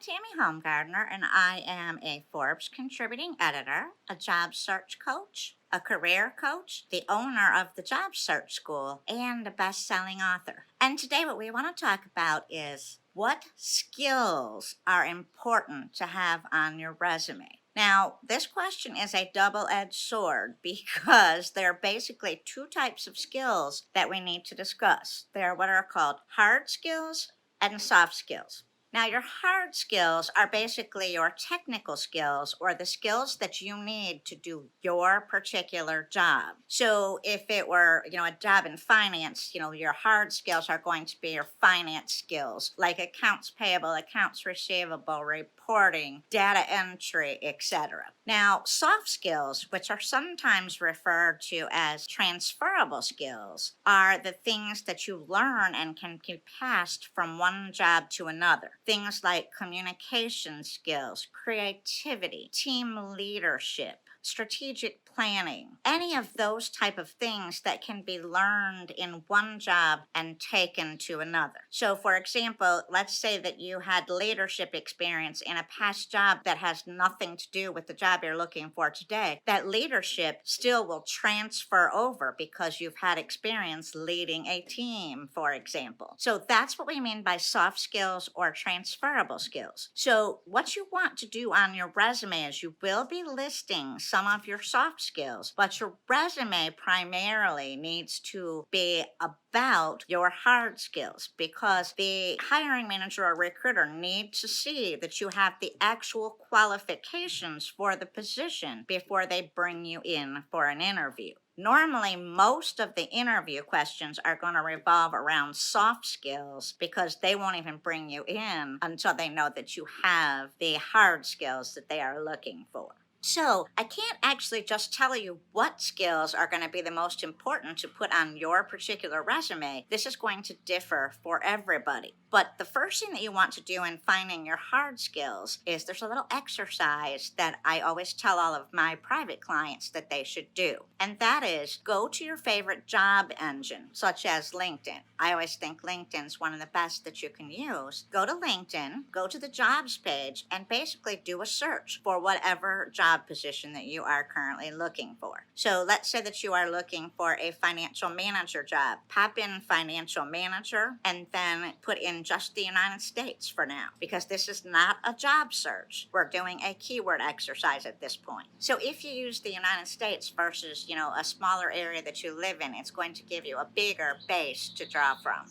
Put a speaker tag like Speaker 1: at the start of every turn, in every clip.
Speaker 1: Tammy Homegardner, and I am a Forbes Contributing Editor, a job search coach, a career coach, the owner of the Job Search School, and a best-selling author. And today what we want to talk about is what skills are important to have on your resume. Now, this question is a double-edged sword because there are basically two types of skills that we need to discuss. They are what are called hard skills and soft skills. Now, your hard skills are basically your technical skills or the skills that you need to do your particular job. So if it were, a job in finance, your hard skills are going to be your finance skills, like accounts payable, accounts receivable, reporting, data entry, etc. Now, soft skills, which are sometimes referred to as transferable skills, are the things that you learn and can be passed from one job to another. Things like communication skills, creativity, team leadership, strategic planning, any of those type of things that can be learned in one job and taken to another. So for example, let's say that you had leadership experience in a past job that has nothing to do with the job you're looking for today. That leadership still will transfer over because you've had experience leading a team, for example. So that's what we mean by soft skills or transferable skills. So what you want to do on your resume is you will be listing some of your soft skills, but your resume primarily needs to be about your hard skills because the hiring manager or recruiter needs to see that you have the actual qualifications for the position before they bring you in for an interview. Normally, most of the interview questions are going to revolve around soft skills because they won't even bring you in until they know that you have the hard skills that they are looking for. So I can't actually just tell you what skills are going to be the most important to put on your particular resume. This is going to differ for everybody. But the first thing that you want to do in finding your hard skills is there's a little exercise that I always tell all of my private clients that they should do. And that is go to your favorite job engine, such as LinkedIn. I always think LinkedIn's one of the best that you can use. Go to LinkedIn, go to the jobs page, and basically do a search for whatever job position that you are currently looking for. So let's say that you are looking for a financial manager job. Pop in financial manager and then put in just the United States for now because this is not a job search. We're doing a keyword exercise at this point. So if you use the United States versus, a smaller area that you live in, it's going to give you a bigger base to draw from.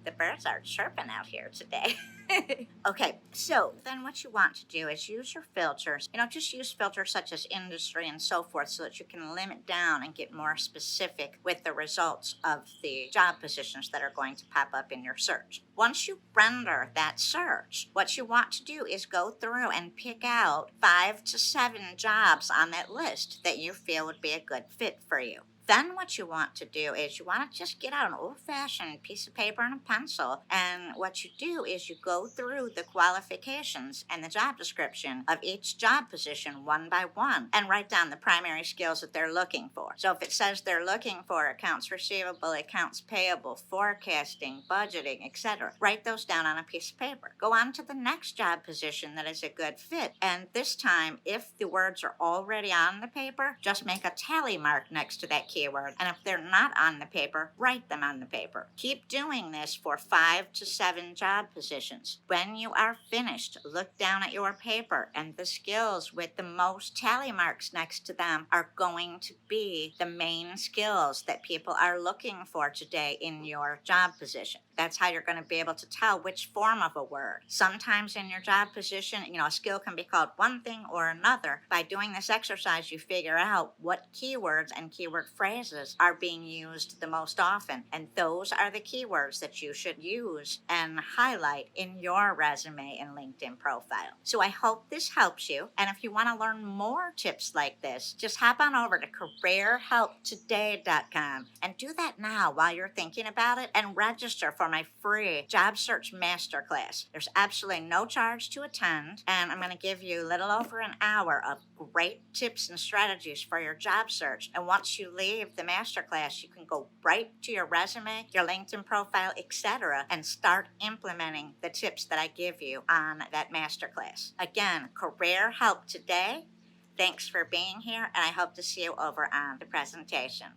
Speaker 1: The birds are chirping out here today. Okay, so then what you want to do is use your filters. Just use filters such as industry and so forth so that you can limit down and get more specific with the results of the job positions that are going to pop up in your search. Once you render that search, what you want to do is go through and pick out 5 to 7 jobs on that list that you feel would be a good fit for you. Then what you want to do is you want to just get out an old-fashioned piece of paper and a pencil, and what you do is you go through the qualifications and the job description of each job position one by one and write down the primary skills that they're looking for. So if it says they're looking for accounts receivable, accounts payable, forecasting, budgeting, etc., write those down on a piece of paper. Go on to the next job position that is a good fit, and this time, if the words are already on the paper, just make a tally mark next to that keyword, and if they're not on the paper, write them on the paper. Keep doing this for 5 to 7 job positions. When you are finished, look down at your paper, and the skills with the most tally marks next to them are going to be the main skills that people are looking for today in your job position. That's how you're going to be able to tell which form of a word. Sometimes in your job position, a skill can be called one thing or another. By doing this exercise, you figure out what keywords and keyword phrases are being used the most often. And those are the keywords that you should use and highlight in your resume and LinkedIn profile. So I hope this helps you. And if you want to learn more tips like this, just hop on over to careerhelptoday.com and do that now while you're thinking about it and register for my free Job Search Masterclass. There's absolutely no charge to attend, and I'm going to give you a little over an hour of great tips and strategies for your job search. And once you leave the masterclass, you can go right to your resume, your LinkedIn profile, etc., and start implementing the tips that I give you on that masterclass. Again, career help today. Thanks for being here, and I hope to see you over on the presentation.